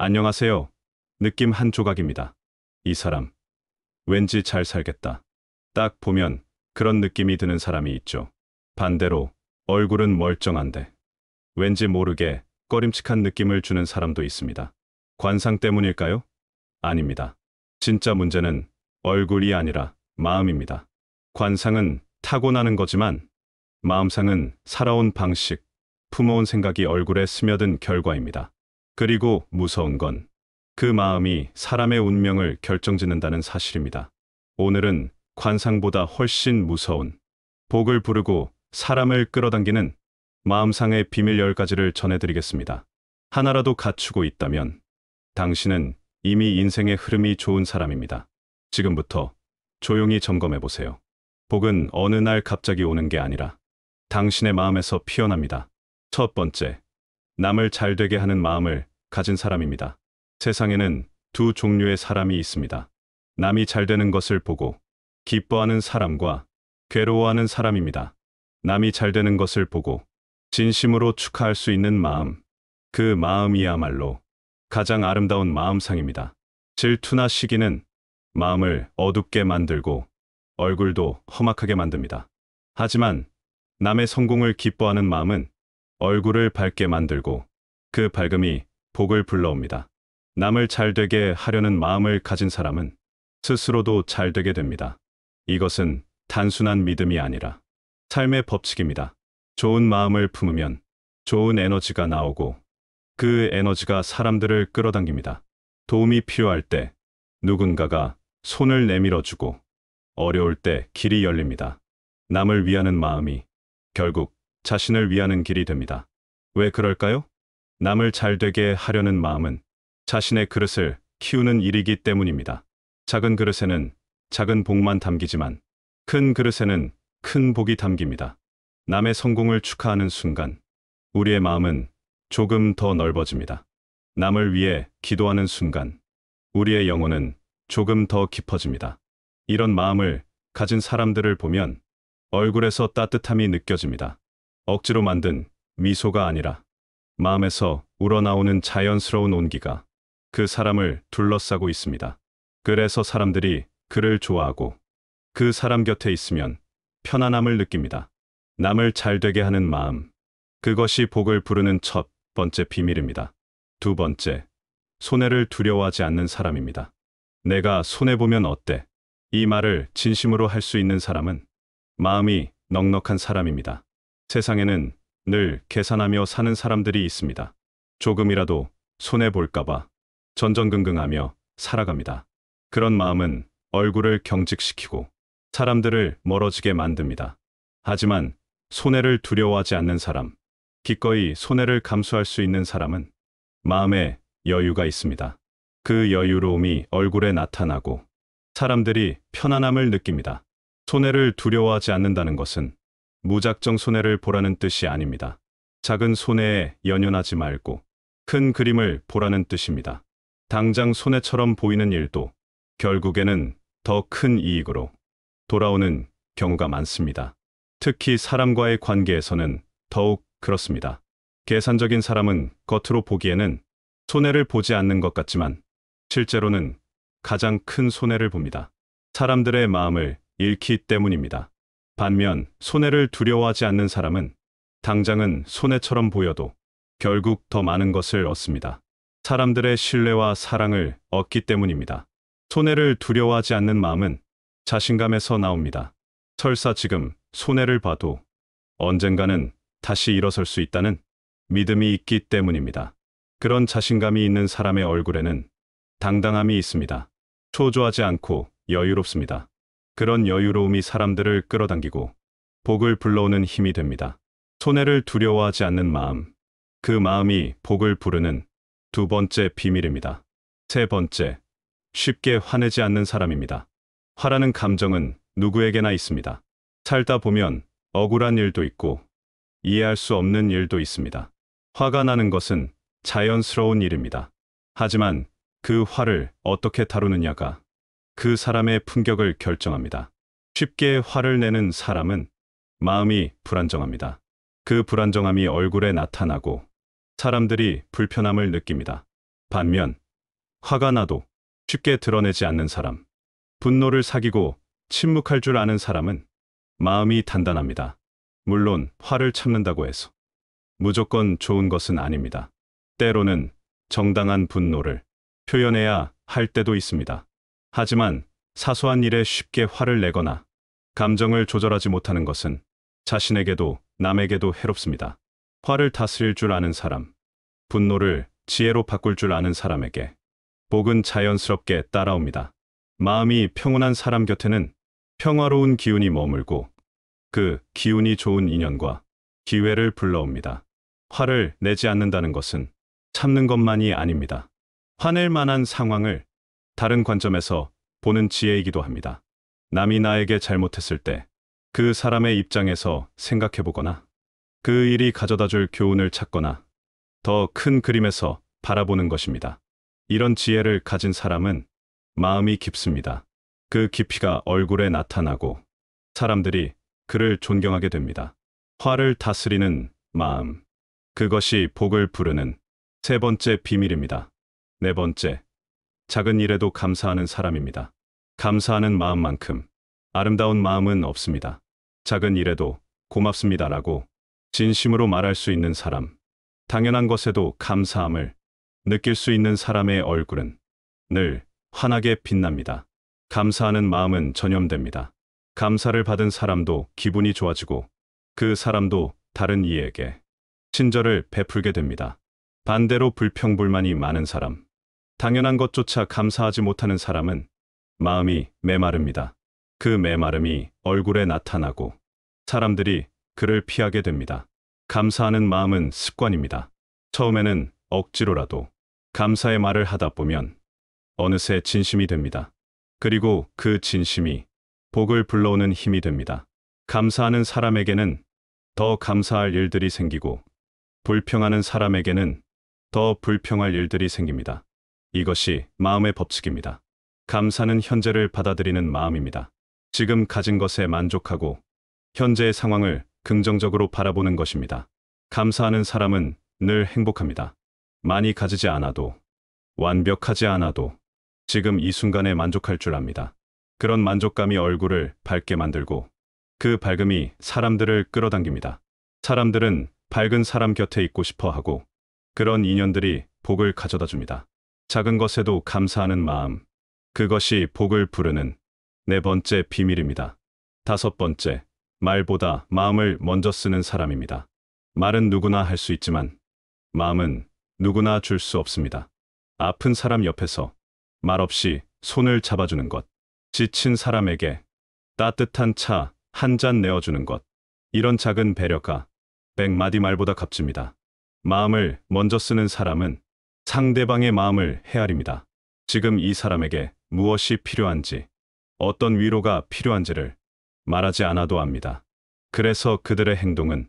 안녕하세요. 느낌 한 조각입니다. 이 사람, 왠지 잘 살겠다. 딱 보면 그런 느낌이 드는 사람이 있죠. 반대로 얼굴은 멀쩡한데 왠지 모르게 꺼림칙한 느낌을 주는 사람도 있습니다. 관상 때문일까요? 아닙니다. 진짜 문제는 얼굴이 아니라 마음입니다. 관상은 타고나는 거지만 마음상은 살아온 방식, 품어온 생각이 얼굴에 스며든 결과입니다. 그리고 무서운 건 그 마음이 사람의 운명을 결정짓는다는 사실입니다. 오늘은 관상보다 훨씬 무서운 복을 부르고 사람을 끌어당기는 마음상의 비밀 10가지를 전해드리겠습니다. 하나라도 갖추고 있다면 당신은 이미 인생의 흐름이 좋은 사람입니다. 지금부터 조용히 점검해보세요. 복은 어느 날 갑자기 오는 게 아니라 당신의 마음에서 피어납니다. 첫 번째, 남을 잘 되게 하는 마음을 가진 사람입니다. 세상에는 두 종류의 사람이 있습니다. 남이 잘 되는 것을 보고 기뻐하는 사람과 괴로워하는 사람입니다. 남이 잘 되는 것을 보고 진심으로 축하할 수 있는 마음, 그 마음이야말로 가장 아름다운 마음상입니다. 질투나 시기는 마음을 어둡게 만들고 얼굴도 험악하게 만듭니다. 하지만 남의 성공을 기뻐하는 마음은 얼굴을 밝게 만들고 그 밝음이 복을 불러옵니다. 남을 잘 되게 하려는 마음을 가진 사람은 스스로도 잘 되게 됩니다. 이것은 단순한 믿음이 아니라 삶의 법칙입니다. 좋은 마음을 품으면 좋은 에너지가 나오고 그 에너지가 사람들을 끌어당깁니다. 도움이 필요할 때 누군가가 손을 내밀어주고 어려울 때 길이 열립니다. 남을 위하는 마음이 결국 자신을 위하는 길이 됩니다. 왜 그럴까요? 남을 잘 되게 하려는 마음은 자신의 그릇을 키우는 일이기 때문입니다. 작은 그릇에는 작은 복만 담기지만 큰 그릇에는 큰 복이 담깁니다. 남의 성공을 축하하는 순간 우리의 마음은 조금 더 넓어집니다. 남을 위해 기도하는 순간 우리의 영혼은 조금 더 깊어집니다. 이런 마음을 가진 사람들을 보면 얼굴에서 따뜻함이 느껴집니다. 억지로 만든 미소가 아니라 마음에서 우러나오는 자연스러운 온기가 그 사람을 둘러싸고 있습니다. 그래서 사람들이 그를 좋아하고 그 사람 곁에 있으면 편안함을 느낍니다. 남을 잘 되게 하는 마음, 그것이 복을 부르는 첫 번째 비밀입니다. 두 번째, 손해를 두려워하지 않는 사람입니다. 내가 손해보면 어때? 이 말을 진심으로 할 수 있는 사람은 마음이 넉넉한 사람입니다. 세상에는 늘 계산하며 사는 사람들이 있습니다. 조금이라도 손해볼까봐 전전긍긍하며 살아갑니다. 그런 마음은 얼굴을 경직시키고 사람들을 멀어지게 만듭니다. 하지만 손해를 두려워하지 않는 사람, 기꺼이 손해를 감수할 수 있는 사람은 마음에 여유가 있습니다. 그 여유로움이 얼굴에 나타나고 사람들이 편안함을 느낍니다. 손해를 두려워하지 않는다는 것은 무작정 손해를 보라는 뜻이 아닙니다. 작은 손해에 연연하지 말고 큰 그림을 보라는 뜻입니다. 당장 손해처럼 보이는 일도 결국에는 더 큰 이익으로 돌아오는 경우가 많습니다. 특히 사람과의 관계에서는 더욱 그렇습니다. 계산적인 사람은 겉으로 보기에는 손해를 보지 않는 것 같지만 실제로는 가장 큰 손해를 봅니다. 사람들의 마음을 잃기 때문입니다. 반면 손해를 두려워하지 않는 사람은 당장은 손해처럼 보여도 결국 더 많은 것을 얻습니다. 사람들의 신뢰와 사랑을 얻기 때문입니다. 손해를 두려워하지 않는 마음은 자신감에서 나옵니다. 설사 지금 손해를 봐도 언젠가는 다시 일어설 수 있다는 믿음이 있기 때문입니다. 그런 자신감이 있는 사람의 얼굴에는 당당함이 있습니다. 초조하지 않고 여유롭습니다. 그런 여유로움이 사람들을 끌어당기고 복을 불러오는 힘이 됩니다. 손해를 두려워하지 않는 마음, 그 마음이 복을 부르는 두 번째 비밀입니다. 세 번째, 쉽게 화내지 않는 사람입니다. 화라는 감정은 누구에게나 있습니다. 살다 보면 억울한 일도 있고 이해할 수 없는 일도 있습니다. 화가 나는 것은 자연스러운 일입니다. 하지만 그 화를 어떻게 다루느냐가 그 사람의 품격을 결정합니다. 쉽게 화를 내는 사람은 마음이 불안정합니다. 그 불안정함이 얼굴에 나타나고 사람들이 불편함을 느낍니다. 반면 화가 나도 쉽게 드러내지 않는 사람, 분노를 사귀고 침묵할 줄 아는 사람은 마음이 단단합니다. 물론 화를 참는다고 해서 무조건 좋은 것은 아닙니다. 때로는 정당한 분노를 표현해야 할 때도 있습니다. 하지만 사소한 일에 쉽게 화를 내거나 감정을 조절하지 못하는 것은 자신에게도 남에게도 해롭습니다. 화를 다스릴 줄 아는 사람, 분노를 지혜로 바꿀 줄 아는 사람에게 복은 자연스럽게 따라옵니다. 마음이 평온한 사람 곁에는 평화로운 기운이 머물고 그 기운이 좋은 인연과 기회를 불러옵니다. 화를 내지 않는다는 것은 참는 것만이 아닙니다. 화낼 만한 상황을 다른 관점에서 보는 지혜이기도 합니다. 남이 나에게 잘못했을 때 그 사람의 입장에서 생각해보거나 그 일이 가져다 줄 교훈을 찾거나 더 큰 그림에서 바라보는 것입니다. 이런 지혜를 가진 사람은 마음이 깊습니다. 그 깊이가 얼굴에 나타나고 사람들이 그를 존경하게 됩니다. 화를 다스리는 마음. 그것이 복을 부르는 세 번째 비밀입니다. 네 번째, 작은 일에도 감사하는 사람입니다. 감사하는 마음만큼 아름다운 마음은 없습니다. 작은 일에도 고맙습니다라고 진심으로 말할 수 있는 사람, 당연한 것에도 감사함을 느낄 수 있는 사람의 얼굴은 늘 환하게 빛납니다. 감사하는 마음은 전염됩니다. 감사를 받은 사람도 기분이 좋아지고 그 사람도 다른 이에게 친절을 베풀게 됩니다. 반대로 불평불만이 많은 사람, 당연한 것조차 감사하지 못하는 사람은 마음이 메마릅니다. 그 메마름이 얼굴에 나타나고 사람들이 그를 피하게 됩니다. 감사하는 마음은 습관입니다. 처음에는 억지로라도 감사의 말을 하다 보면 어느새 진심이 됩니다. 그리고 그 진심이 복을 불러오는 힘이 됩니다. 감사하는 사람에게는 더 감사할 일들이 생기고 불평하는 사람에게는 더 불평할 일들이 생깁니다. 이것이 마음의 법칙입니다. 감사는 현재를 받아들이는 마음입니다. 지금 가진 것에 만족하고 현재의 상황을 긍정적으로 바라보는 것입니다. 감사하는 사람은 늘 행복합니다. 많이 가지지 않아도, 완벽하지 않아도 지금 이 순간에 만족할 줄 압니다. 그런 만족감이 얼굴을 밝게 만들고 그 밝음이 사람들을 끌어당깁니다. 사람들은 밝은 사람 곁에 있고 싶어 하고 그런 인연들이 복을 가져다 줍니다. 작은 것에도 감사하는 마음, 그것이 복을 부르는 네 번째 비밀입니다. 다섯 번째, 말보다 마음을 먼저 쓰는 사람입니다. 말은 누구나 할 수 있지만 마음은 누구나 줄 수 없습니다. 아픈 사람 옆에서 말없이 손을 잡아주는 것, 지친 사람에게 따뜻한 차 한 잔 내어주는 것, 이런 작은 배려가 100마디 말보다 값집니다. 마음을 먼저 쓰는 사람은 상대방의 마음을 헤아립니다. 지금 이 사람에게 무엇이 필요한지, 어떤 위로가 필요한지를 말하지 않아도 압니다. 그래서 그들의 행동은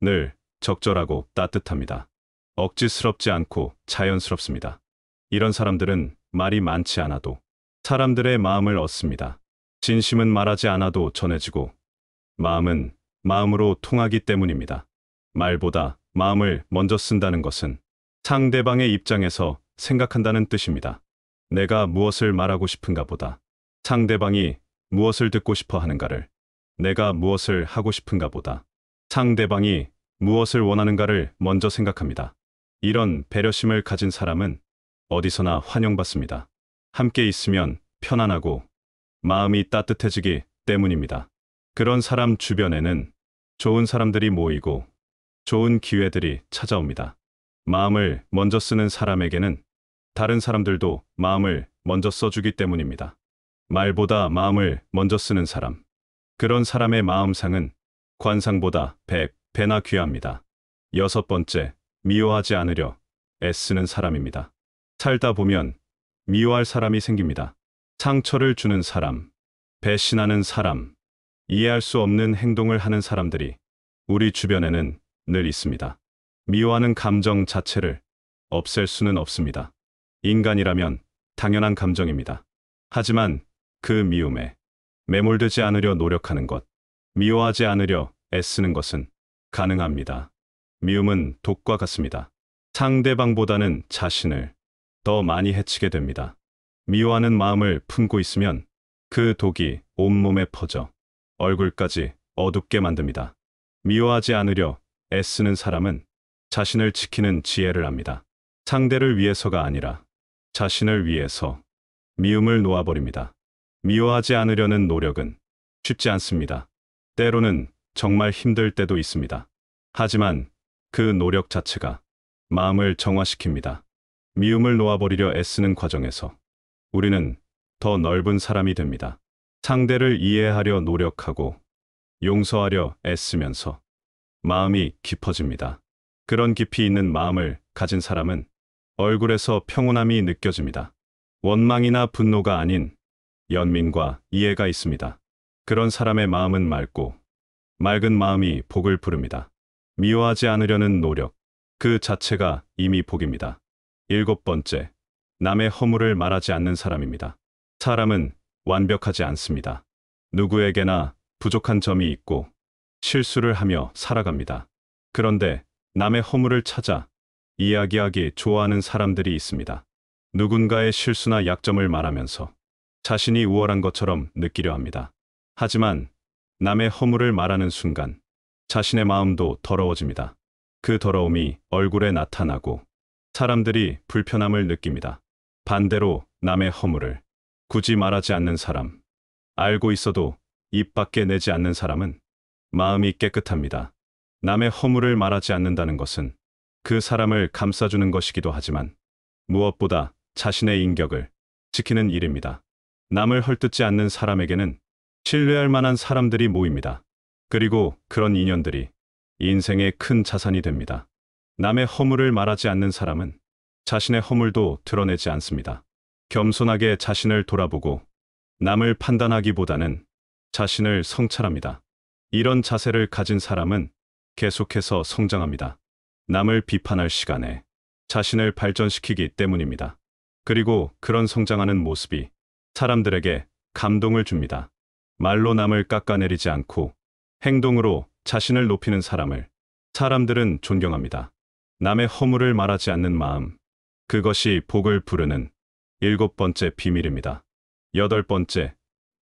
늘 적절하고 따뜻합니다. 억지스럽지 않고 자연스럽습니다. 이런 사람들은 말이 많지 않아도 사람들의 마음을 얻습니다. 진심은 말하지 않아도 전해지고 마음은 마음으로 통하기 때문입니다. 말보다 마음을 먼저 쓴다는 것은 상대방의 입장에서 생각한다는 뜻입니다. 내가 무엇을 말하고 싶은가 보다 상대방이 무엇을 듣고 싶어 하는가를, 내가 무엇을 하고 싶은가 보다 상대방이 무엇을 원하는가를 먼저 생각합니다. 이런 배려심을 가진 사람은 어디서나 환영받습니다. 함께 있으면 편안하고 마음이 따뜻해지기 때문입니다. 그런 사람 주변에는 좋은 사람들이 모이고 좋은 기회들이 찾아옵니다. 마음을 먼저 쓰는 사람에게는 다른 사람들도 마음을 먼저 써주기 때문입니다. 말보다 마음을 먼저 쓰는 사람, 그런 사람의 마음상은 관상보다 100배나 귀합니다. 여섯 번째, 미워하지 않으려 애쓰는 사람입니다. 살다 보면 미워할 사람이 생깁니다. 상처를 주는 사람, 배신하는 사람, 이해할 수 없는 행동을 하는 사람들이 우리 주변에는 늘 있습니다. 미워하는 감정 자체를 없앨 수는 없습니다. 인간이라면 당연한 감정입니다. 하지만 그 미움에 매몰되지 않으려 노력하는 것, 미워하지 않으려 애쓰는 것은 가능합니다. 미움은 독과 같습니다. 상대방보다는 자신을 더 많이 해치게 됩니다. 미워하는 마음을 품고 있으면 그 독이 온몸에 퍼져 얼굴까지 어둡게 만듭니다. 미워하지 않으려 애쓰는 사람은 자신을 지키는 지혜를 압니다. 상대를 위해서가 아니라 자신을 위해서 미움을 놓아버립니다. 미워하지 않으려는 노력은 쉽지 않습니다. 때로는 정말 힘들 때도 있습니다. 하지만 그 노력 자체가 마음을 정화시킵니다. 미움을 놓아버리려 애쓰는 과정에서 우리는 더 넓은 사람이 됩니다. 상대를 이해하려 노력하고 용서하려 애쓰면서 마음이 깊어집니다. 그런 깊이 있는 마음을 가진 사람은 얼굴에서 평온함이 느껴집니다. 원망이나 분노가 아닌 연민과 이해가 있습니다. 그런 사람의 마음은 맑고 맑은 마음이 복을 부릅니다. 미워하지 않으려는 노력, 그 자체가 이미 복입니다. 7번째, 남의 허물을 말하지 않는 사람입니다. 사람은 완벽하지 않습니다. 누구에게나 부족한 점이 있고 실수를 하며 살아갑니다. 그런데 남의 허물을 찾아 이야기하기 좋아하는 사람들이 있습니다. 누군가의 실수나 약점을 말하면서 자신이 우월한 것처럼 느끼려 합니다. 하지만 남의 허물을 말하는 순간 자신의 마음도 더러워집니다. 그 더러움이 얼굴에 나타나고 사람들이 불편함을 느낍니다. 반대로 남의 허물을 굳이 말하지 않는 사람, 알고 있어도 입 밖에 내지 않는 사람은 마음이 깨끗합니다. 남의 허물을 말하지 않는다는 것은 그 사람을 감싸주는 것이기도 하지만 무엇보다 자신의 인격을 지키는 일입니다. 남을 헐뜯지 않는 사람에게는 신뢰할 만한 사람들이 모입니다. 그리고 그런 인연들이 인생의 큰 자산이 됩니다. 남의 허물을 말하지 않는 사람은 자신의 허물도 드러내지 않습니다. 겸손하게 자신을 돌아보고 남을 판단하기보다는 자신을 성찰합니다. 이런 자세를 가진 사람은 계속해서 성장합니다. 남을 비판할 시간에 자신을 발전시키기 때문입니다. 그리고 그런 성장하는 모습이 사람들에게 감동을 줍니다. 말로 남을 깎아내리지 않고 행동으로 자신을 높이는 사람을 사람들은 존경합니다. 남의 허물을 말하지 않는 마음, 그것이 복을 부르는 7번째 비밀입니다. 8번째,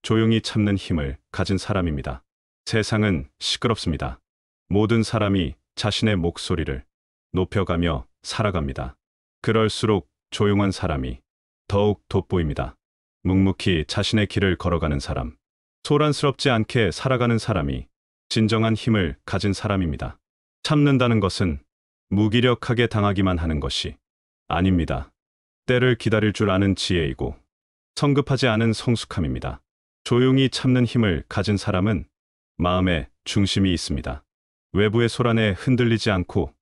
조용히 참는 힘을 가진 사람입니다. 세상은 시끄럽습니다. 모든 사람이 자신의 목소리를 높여가며 살아갑니다. 그럴수록 조용한 사람이 더욱 돋보입니다. 묵묵히 자신의 길을 걸어가는 사람, 소란스럽지 않게 살아가는 사람이 진정한 힘을 가진 사람입니다. 참는다는 것은 무기력하게 당하기만 하는 것이 아닙니다. 때를 기다릴 줄 아는 지혜이고 성급하지 않은 성숙함입니다. 조용히 참는 힘을 가진 사람은 마음에 중심이 있습니다. 외부의 소란에 흔들리지 않고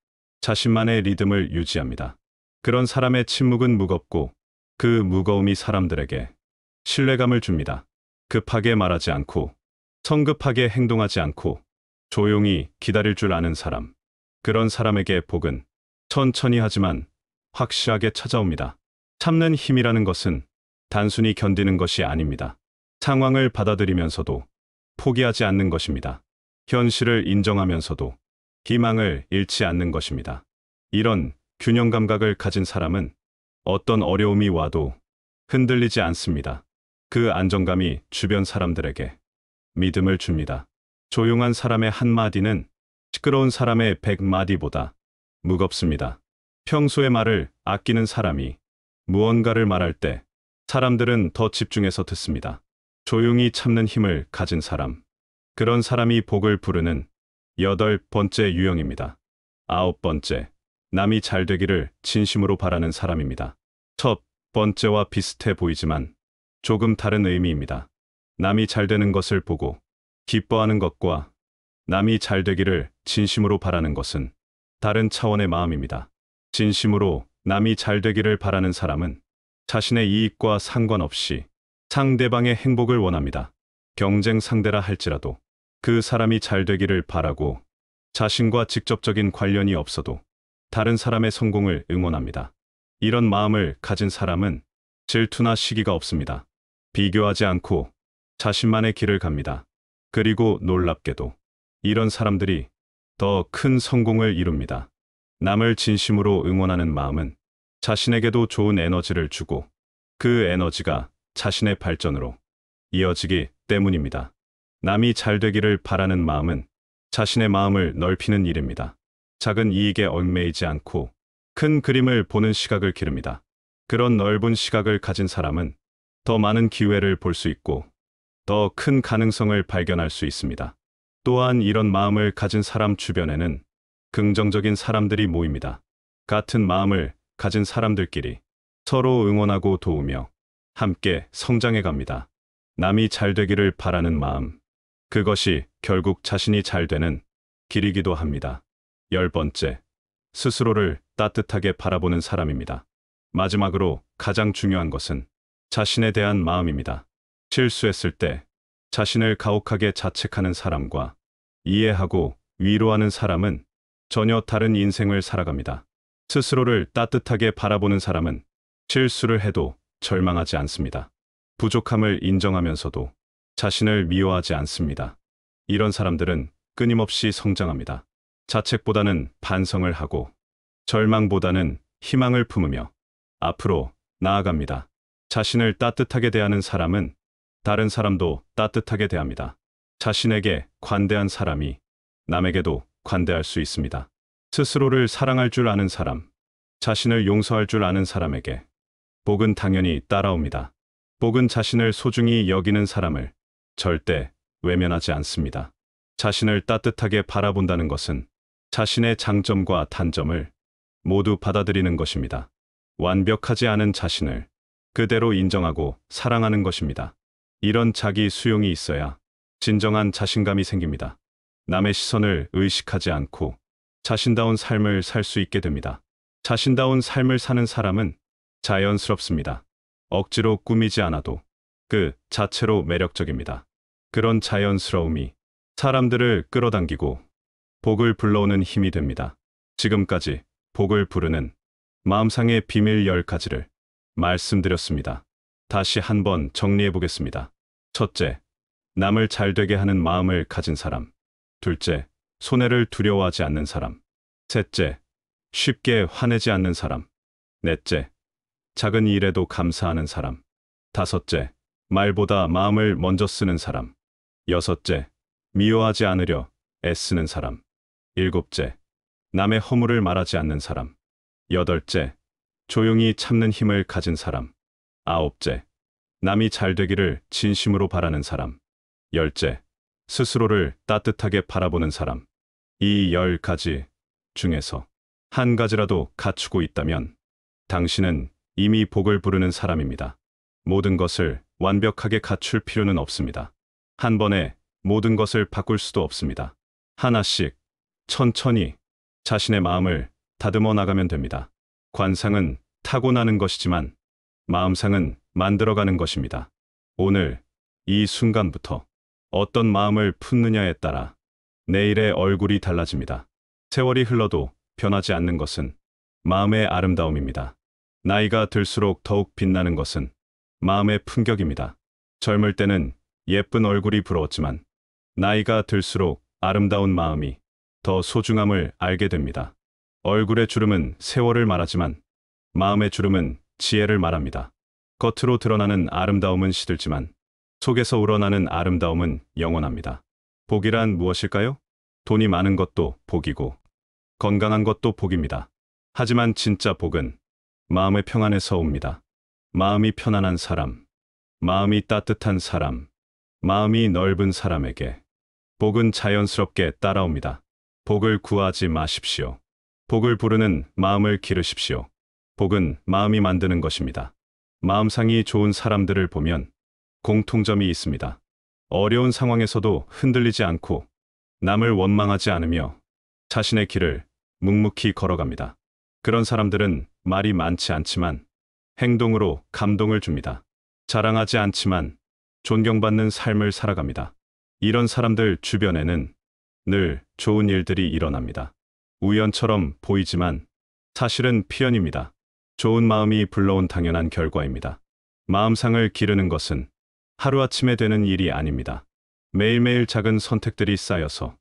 자신만의 리듬을 유지합니다. 그런 사람의 침묵은 무겁고 그 무거움이 사람들에게 신뢰감을 줍니다. 급하게 말하지 않고 성급하게 행동하지 않고 조용히 기다릴 줄 아는 사람, 그런 사람에게 복은 천천히 하지만 확실하게 찾아옵니다. 참는 힘이라는 것은 단순히 견디는 것이 아닙니다. 상황을 받아들이면서도 포기하지 않는 것입니다. 현실을 인정하면서도 희망을 잃지 않는 것입니다. 이런 균형 감각을 가진 사람은 어떤 어려움이 와도 흔들리지 않습니다. 그 안정감이 주변 사람들에게 믿음을 줍니다. 조용한 사람의 한마디는 시끄러운 사람의 100마디보다 무겁습니다. 평소의 말을 아끼는 사람이 무언가를 말할 때 사람들은 더 집중해서 듣습니다. 조용히 참는 힘을 가진 사람, 그런 사람이 복을 부르는 8번째 유형입니다. 9번째, 남이 잘 되기를 진심으로 바라는 사람입니다. 첫 번째와 비슷해 보이지만 조금 다른 의미입니다. 남이 잘 되는 것을 보고 기뻐하는 것과 남이 잘 되기를 진심으로 바라는 것은 다른 차원의 마음입니다. 진심으로 남이 잘 되기를 바라는 사람은 자신의 이익과 상관없이 상대방의 행복을 원합니다. 경쟁 상대라 할지라도 그 사람이 잘 되기를 바라고 자신과 직접적인 관련이 없어도 다른 사람의 성공을 응원합니다. 이런 마음을 가진 사람은 질투나 시기가 없습니다. 비교하지 않고 자신만의 길을 갑니다. 그리고 놀랍게도 이런 사람들이 더 큰 성공을 이룹니다. 남을 진심으로 응원하는 마음은 자신에게도 좋은 에너지를 주고 그 에너지가 자신의 발전으로 이어지기 때문입니다. 남이 잘 되기를 바라는 마음은 자신의 마음을 넓히는 일입니다. 작은 이익에 얽매이지 않고 큰 그림을 보는 시각을 기릅니다. 그런 넓은 시각을 가진 사람은 더 많은 기회를 볼 수 있고 더 큰 가능성을 발견할 수 있습니다. 또한 이런 마음을 가진 사람 주변에는 긍정적인 사람들이 모입니다. 같은 마음을 가진 사람들끼리 서로 응원하고 도우며 함께 성장해 갑니다. 남이 잘 되기를 바라는 마음, 그것이 결국 자신이 잘 되는 길이기도 합니다. 10번째, 스스로를 따뜻하게 바라보는 사람입니다. 마지막으로 가장 중요한 것은 자신에 대한 마음입니다. 실수했을 때 자신을 가혹하게 자책하는 사람과 이해하고 위로하는 사람은 전혀 다른 인생을 살아갑니다. 스스로를 따뜻하게 바라보는 사람은 실수를 해도 절망하지 않습니다. 부족함을 인정하면서도 자신을 미워하지 않습니다. 이런 사람들은 끊임없이 성장합니다. 자책보다는 반성을 하고 절망보다는 희망을 품으며 앞으로 나아갑니다. 자신을 따뜻하게 대하는 사람은 다른 사람도 따뜻하게 대합니다. 자신에게 관대한 사람이 남에게도 관대할 수 있습니다. 스스로를 사랑할 줄 아는 사람, 자신을 용서할 줄 아는 사람에게 복은 당연히 따라옵니다. 복은 자신을 소중히 여기는 사람을 절대 외면하지 않습니다. 자신을 따뜻하게 바라본다는 것은 자신의 장점과 단점을 모두 받아들이는 것입니다. 완벽하지 않은 자신을 그대로 인정하고 사랑하는 것입니다. 이런 자기 수용이 있어야 진정한 자신감이 생깁니다. 남의 시선을 의식하지 않고 자신다운 삶을 살 수 있게 됩니다. 자신다운 삶을 사는 사람은 자연스럽습니다. 억지로 꾸미지 않아도 그 자체로 매력적입니다. 그런 자연스러움이 사람들을 끌어당기고 복을 불러오는 힘이 됩니다. 지금까지 복을 부르는 마음상의 비밀 10가지를 말씀드렸습니다. 다시 한번 정리해 보겠습니다. 첫째, 남을 잘 되게 하는 마음을 가진 사람. 둘째, 손해를 두려워하지 않는 사람. 셋째, 쉽게 화내지 않는 사람. 넷째, 작은 일에도 감사하는 사람. 다섯째, 말보다 마음을 먼저 쓰는 사람. 여섯째, 미워하지 않으려 애쓰는 사람. 일곱째, 남의 허물을 말하지 않는 사람. 여덟째, 조용히 참는 힘을 가진 사람. 아홉째, 남이 잘 되기를 진심으로 바라는 사람. 열째, 스스로를 따뜻하게 바라보는 사람. 이 10가지 중에서 한 가지라도 갖추고 있다면 당신은 이미 복을 부르는 사람입니다. 모든 것을 완벽하게 갖출 필요는 없습니다. 한 번에 모든 것을 바꿀 수도 없습니다. 하나씩 천천히 자신의 마음을 다듬어 나가면 됩니다. 관상은 타고나는 것이지만 마음상은 만들어가는 것입니다. 오늘 이 순간부터 어떤 마음을 품느냐에 따라 내일의 얼굴이 달라집니다. 세월이 흘러도 변하지 않는 것은 마음의 아름다움입니다. 나이가 들수록 더욱 빛나는 것은 마음의 품격입니다. 젊을 때는 예쁜 얼굴이 부러웠지만 나이가 들수록 아름다운 마음이 더 소중함을 알게 됩니다. 얼굴의 주름은 세월을 말하지만 마음의 주름은 지혜를 말합니다. 겉으로 드러나는 아름다움은 시들지만 속에서 우러나는 아름다움은 영원합니다. 복이란 무엇일까요? 돈이 많은 것도 복이고 건강한 것도 복입니다. 하지만 진짜 복은 마음의 평안에서 옵니다. 마음이 편안한 사람, 마음이 따뜻한 사람, 마음이 넓은 사람에게 복은 자연스럽게 따라옵니다. 복을 구하지 마십시오. 복을 부르는 마음을 기르십시오. 복은 마음이 만드는 것입니다. 마음상이 좋은 사람들을 보면 공통점이 있습니다. 어려운 상황에서도 흔들리지 않고 남을 원망하지 않으며 자신의 길을 묵묵히 걸어갑니다. 그런 사람들은 말이 많지 않지만 행동으로 감동을 줍니다. 자랑하지 않지만 존경받는 삶을 살아갑니다. 이런 사람들 주변에는 늘 좋은 일들이 일어납니다. 우연처럼 보이지만 사실은 필연입니다. 좋은 마음이 불러온 당연한 결과입니다. 마음상을 기르는 것은 하루아침에 되는 일이 아닙니다. 매일매일 작은 선택들이 쌓여서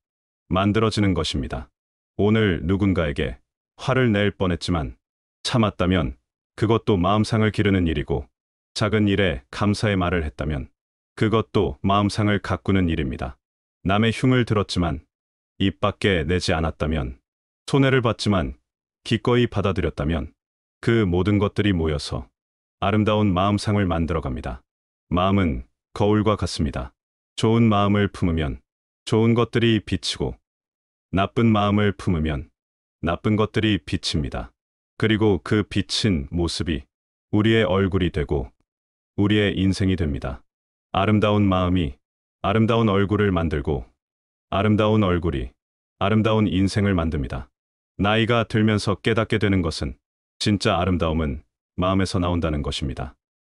만들어지는 것입니다. 오늘 누군가에게 화를 낼 뻔했지만 참았다면 그것도 마음상을 기르는 일이고, 작은 일에 감사의 말을 했다면 그것도 마음상을 가꾸는 일입니다. 남의 흉을 들었지만 입 밖에 내지 않았다면, 손해를 봤지만 기꺼이 받아들였다면 그 모든 것들이 모여서 아름다운 마음상을 만들어갑니다. 마음은 거울과 같습니다. 좋은 마음을 품으면 좋은 것들이 비치고, 나쁜 마음을 품으면 나쁜 것들이 비칩니다. 그리고 그 비친 모습이 우리의 얼굴이 되고 우리의 인생이 됩니다. 아름다운 마음이 아름다운 얼굴을 만들고, 아름다운 얼굴이 아름다운 인생을 만듭니다. 나이가 들면서 깨닫게 되는 것은, 진짜 아름다움은 마음에서 나온다는 것입니다.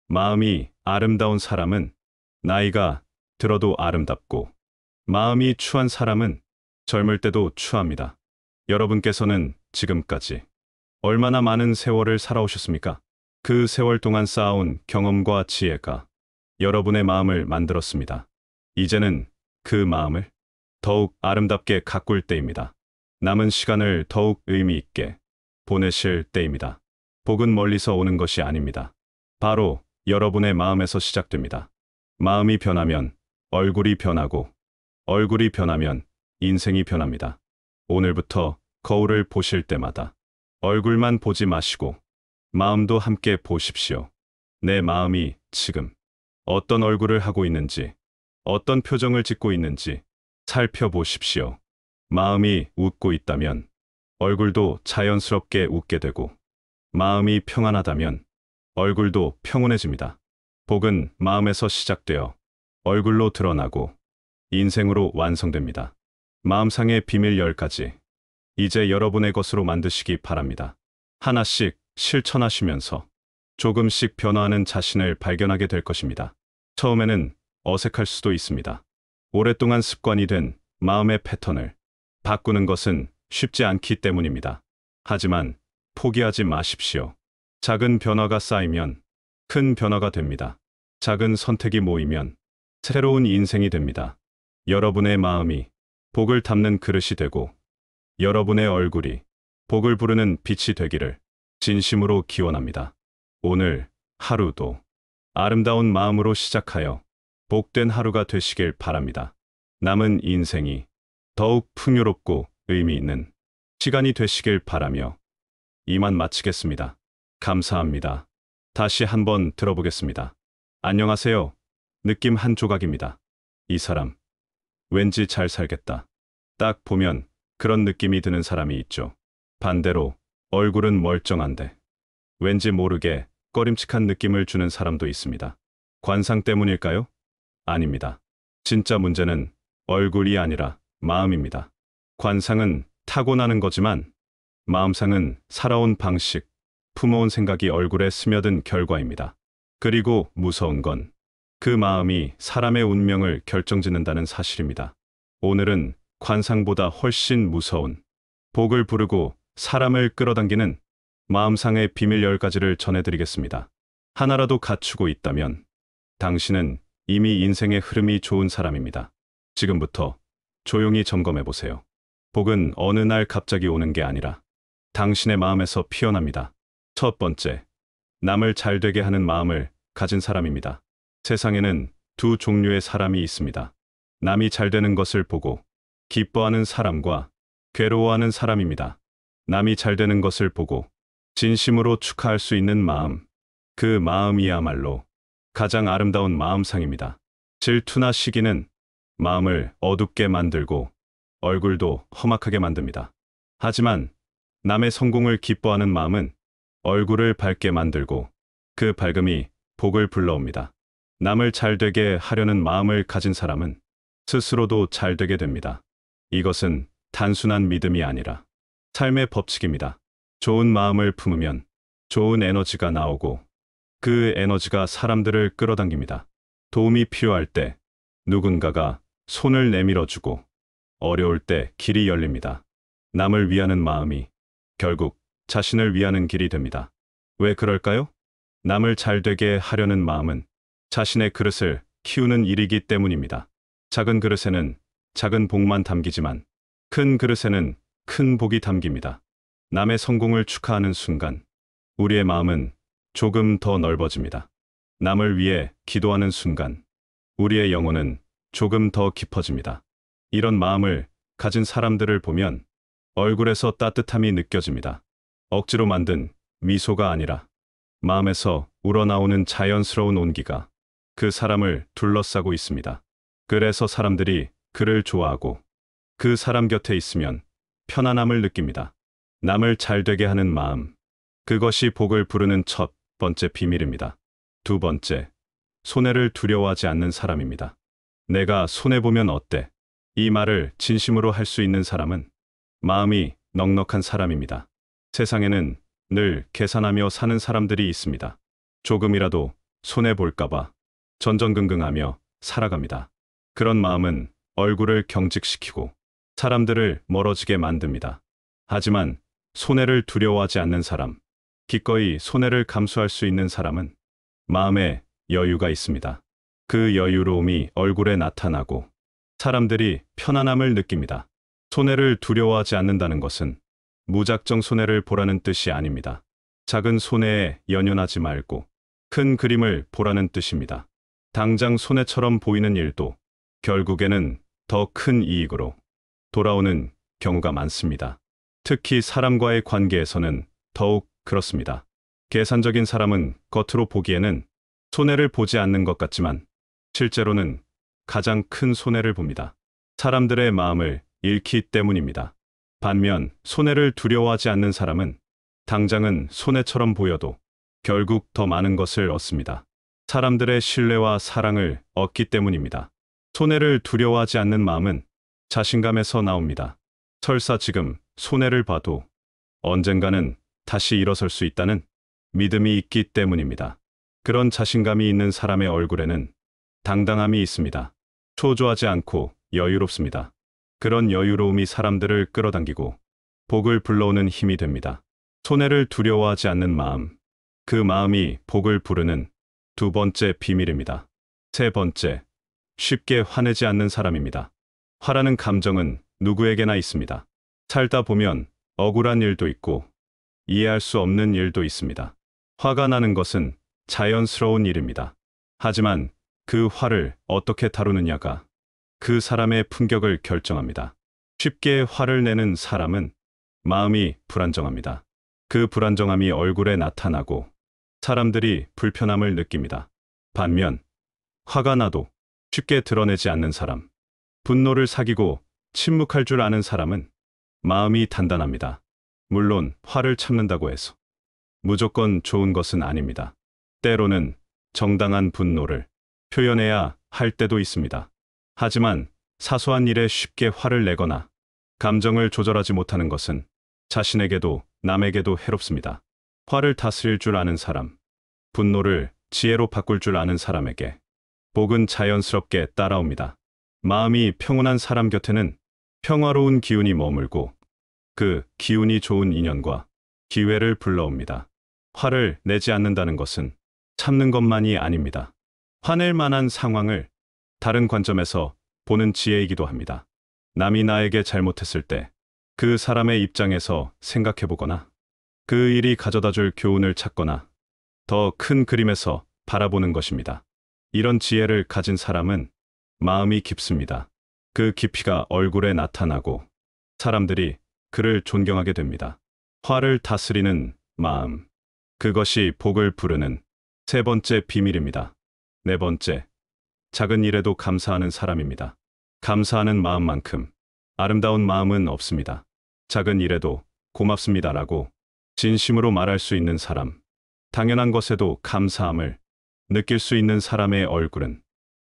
마음이 아름다운 사람은 나이가 들어도 아름답고, 마음이 추한 사람은 젊을 때도 추합니다. 여러분께서는 지금까지 얼마나 많은 세월을 살아오셨습니까? 그 세월 동안 쌓아온 경험과 지혜가 여러분의 마음을 만들었습니다. 이제는 그 마음을 더욱 아름답게 가꿀 때입니다. 남은 시간을 더욱 의미 있게 보내실 때입니다. 복은 멀리서 오는 것이 아닙니다. 바로 여러분의 마음에서 시작됩니다. 마음이 변하면 얼굴이 변하고, 얼굴이 변하면 인생이 변합니다. 오늘부터 거울을 보실 때마다 얼굴만 보지 마시고 마음도 함께 보십시오. 내 마음이 지금 어떤 얼굴을 하고 있는지, 어떤 표정을 짓고 있는지 살펴보십시오. 마음이 웃고 있다면 얼굴도 자연스럽게 웃게 되고, 마음이 평안하다면 얼굴도 평온해집니다. 복은 마음에서 시작되어 얼굴로 드러나고 인생으로 완성됩니다. 마음상의 비밀 10가지, 이제 여러분의 것으로 만드시기 바랍니다. 하나씩 실천하시면서 조금씩 변화하는 자신을 발견하게 될 것입니다. 처음에는 어색할 수도 있습니다. 오랫동안 습관이 된 마음의 패턴을 바꾸는 것은 쉽지 않기 때문입니다. 하지만 포기하지 마십시오. 작은 변화가 쌓이면 큰 변화가 됩니다. 작은 선택이 모이면 새로운 인생이 됩니다. 여러분의 마음이 복을 담는 그릇이 되고, 여러분의 얼굴이 복을 부르는 빛이 되기를 진심으로 기원합니다. 오늘 하루도 아름다운 마음으로 시작하여 복된 하루가 되시길 바랍니다. 남은 인생이 더욱 풍요롭고 의미 있는 시간이 되시길 바라며 이만 마치겠습니다. 감사합니다. 다시 한번 들어보겠습니다. 안녕하세요. 느낌 한 조각입니다. 이 사람 왠지 잘 살겠다. 딱 보면 그런 느낌이 드는 사람이 있죠. 반대로 얼굴은 멀쩡한데 왠지 모르게 꺼림칙한 느낌을 주는 사람도 있습니다. 관상 때문일까요? 아닙니다. 진짜 문제는 얼굴이 아니라 마음입니다. 관상은 타고나는 거지만 마음상은 살아온 방식, 품어온 생각이 얼굴에 스며든 결과입니다. 그리고 무서운 건 그 마음이 사람의 운명을 결정짓는다는 사실입니다. 오늘은 관상보다 훨씬 무서운, 복을 부르고 사람을 끌어당기는 마음상의 비밀 10가지를 전해드리겠습니다. 하나라도 갖추고 있다면 당신은 이미 인생의 흐름이 좋은 사람입니다. 지금부터 조용히 점검해보세요. 복은 어느 날 갑자기 오는 게 아니라 당신의 마음에서 피어납니다. 첫 번째, 남을 잘되게 하는 마음을 가진 사람입니다. 세상에는 두 종류의 사람이 있습니다. 남이 잘되는 것을 보고 기뻐하는 사람과 괴로워하는 사람입니다. 남이 잘되는 것을 보고 진심으로 축하할 수 있는 마음, 그 마음이야말로 가장 아름다운 마음상입니다. 질투나 시기는 마음을 어둡게 만들고 얼굴도 험악하게 만듭니다. 하지만 남의 성공을 기뻐하는 마음은 얼굴을 밝게 만들고 그 밝음이 복을 불러옵니다. 남을 잘되게 하려는 마음을 가진 사람은 스스로도 잘되게 됩니다. 이것은 단순한 믿음이 아니라 삶의 법칙입니다. 좋은 마음을 품으면 좋은 에너지가 나오고 그 에너지가 사람들을 끌어당깁니다. 도움이 필요할 때 누군가가 손을 내밀어주고 어려울 때 길이 열립니다. 남을 위하는 마음이 결국 자신을 위하는 길이 됩니다. 왜 그럴까요? 남을 잘되게 하려는 마음은 자신의 그릇을 키우는 일이기 때문입니다. 작은 그릇에는 작은 복만 담기지만 큰 그릇에는 큰 복이 담깁니다. 남의 성공을 축하하는 순간 우리의 마음은 조금 더 넓어집니다. 남을 위해 기도하는 순간 우리의 영혼은 조금 더 깊어집니다. 이런 마음을 가진 사람들을 보면 얼굴에서 따뜻함이 느껴집니다. 억지로 만든 미소가 아니라 마음에서 우러나오는 자연스러운 온기가 그 사람을 둘러싸고 있습니다. 그래서 사람들이 그를 좋아하고 그 사람 곁에 있으면 편안함을 느낍니다. 남을 잘되게 하는 마음. 그것이 복을 부르는 첫 번째 비밀입니다. 두 번째, 손해를 두려워하지 않는 사람입니다. 내가 손해보면 어때? 이 말을 진심으로 할 수 있는 사람은 마음이 넉넉한 사람입니다. 세상에는 늘 계산하며 사는 사람들이 있습니다. 조금이라도 손해볼까봐 전전긍긍하며 살아갑니다. 그런 마음은 얼굴을 경직시키고 사람들을 멀어지게 만듭니다. 하지만 손해를 두려워하지 않는 사람, 기꺼이 손해를 감수할 수 있는 사람은 마음에 여유가 있습니다. 그 여유로움이 얼굴에 나타나고 사람들이 편안함을 느낍니다. 손해를 두려워하지 않는다는 것은 무작정 손해를 보라는 뜻이 아닙니다. 작은 손해에 연연하지 말고 큰 그림을 보라는 뜻입니다. 당장 손해처럼 보이는 일도 결국에는 더 큰 이익으로 돌아오는 경우가 많습니다. 특히 사람과의 관계에서는 더욱 그렇습니다. 계산적인 사람은 겉으로 보기에는 손해를 보지 않는 것 같지만 실제로는 가장 큰 손해를 봅니다. 사람들의 마음을 잃기 때문입니다. 반면 손해를 두려워하지 않는 사람은 당장은 손해처럼 보여도 결국 더 많은 것을 얻습니다. 사람들의 신뢰와 사랑을 얻기 때문입니다. 손해를 두려워하지 않는 마음은 자신감에서 나옵니다. 설사 지금 손해를 봐도 언젠가는 다시 일어설 수 있다는 믿음이 있기 때문입니다. 그런 자신감이 있는 사람의 얼굴에는 당당함이 있습니다. 초조하지 않고 여유롭습니다. 그런 여유로움이 사람들을 끌어당기고 복을 불러오는 힘이 됩니다. 손해를 두려워하지 않는 마음, 그 마음이 복을 부르는 두 번째 비밀입니다. 세 번째, 쉽게 화내지 않는 사람입니다. 화라는 감정은 누구에게나 있습니다. 살다 보면 억울한 일도 있고 이해할 수 없는 일도 있습니다. 화가 나는 것은 자연스러운 일입니다. 하지만 그 화를 어떻게 다루느냐가 그 사람의 품격을 결정합니다. 쉽게 화를 내는 사람은 마음이 불안정합니다. 그 불안정함이 얼굴에 나타나고 사람들이 불편함을 느낍니다. 반면 화가 나도 쉽게 드러내지 않는 사람, 분노를 사귀고 침묵할 줄 아는 사람은 마음이 단단합니다. 물론 화를 참는다고 해서 무조건 좋은 것은 아닙니다. 때로는 정당한 분노를 표현해야 할 때도 있습니다. 하지만 사소한 일에 쉽게 화를 내거나 감정을 조절하지 못하는 것은 자신에게도 남에게도 해롭습니다. 화를 다스릴 줄 아는 사람, 분노를 지혜로 바꿀 줄 아는 사람에게 복은 자연스럽게 따라옵니다. 마음이 평온한 사람 곁에는 평화로운 기운이 머물고 그 기운이 좋은 인연과 기회를 불러옵니다. 화를 내지 않는다는 것은 참는 것만이 아닙니다. 화낼 만한 상황을 다른 관점에서 보는 지혜이기도 합니다. 남이 나에게 잘못했을 때 그 사람의 입장에서 생각해보거나 그 일이 가져다줄 교훈을 찾거나 더 큰 그림에서 바라보는 것입니다. 이런 지혜를 가진 사람은 마음이 깊습니다. 그 깊이가 얼굴에 나타나고 사람들이 그를 존경하게 됩니다. 화를 다스리는 마음, 그것이 복을 부르는 세 번째 비밀입니다. 네 번째, 작은 일에도 감사하는 사람입니다. 감사하는 마음만큼 아름다운 마음은 없습니다. 작은 일에도 고맙습니다라고 진심으로 말할 수 있는 사람, 당연한 것에도 감사함을 느낄 수 있는 사람의 얼굴은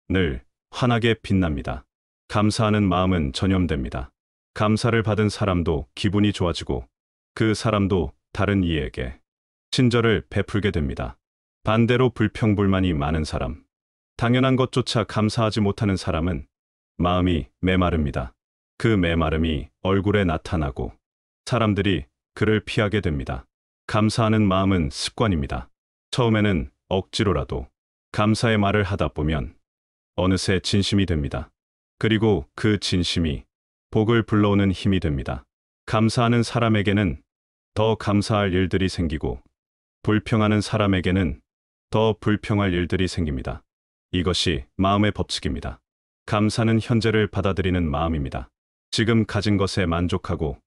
늘 환하게 빛납니다. 감사하는 마음은 전염됩니다. 감사를 받은 사람도 기분이 좋아지고 그 사람도 다른 이에게 친절을 베풀게 됩니다. 반대로 불평불만이 많은 사람, 당연한 것조차 감사하지 못하는 사람은 마음이 메마릅니다. 그 메마름이 얼굴에 나타나고 사람들이 그를 피하게 됩니다. 감사하는 마음은 습관입니다. 처음에는 억지로라도 감사의 말을 하다 보면 어느새 진심이 됩니다. 그리고 그 진심이 복을 불러오는 힘이 됩니다. 감사하는 사람에게는 더 감사할 일들이 생기고 불평하는 사람에게는 더 불평할 일들이 생깁니다. 이것이 마음의 법칙입니다. 감사는 현재를 받아들이는 마음입니다. 지금 가진 것에 만족하고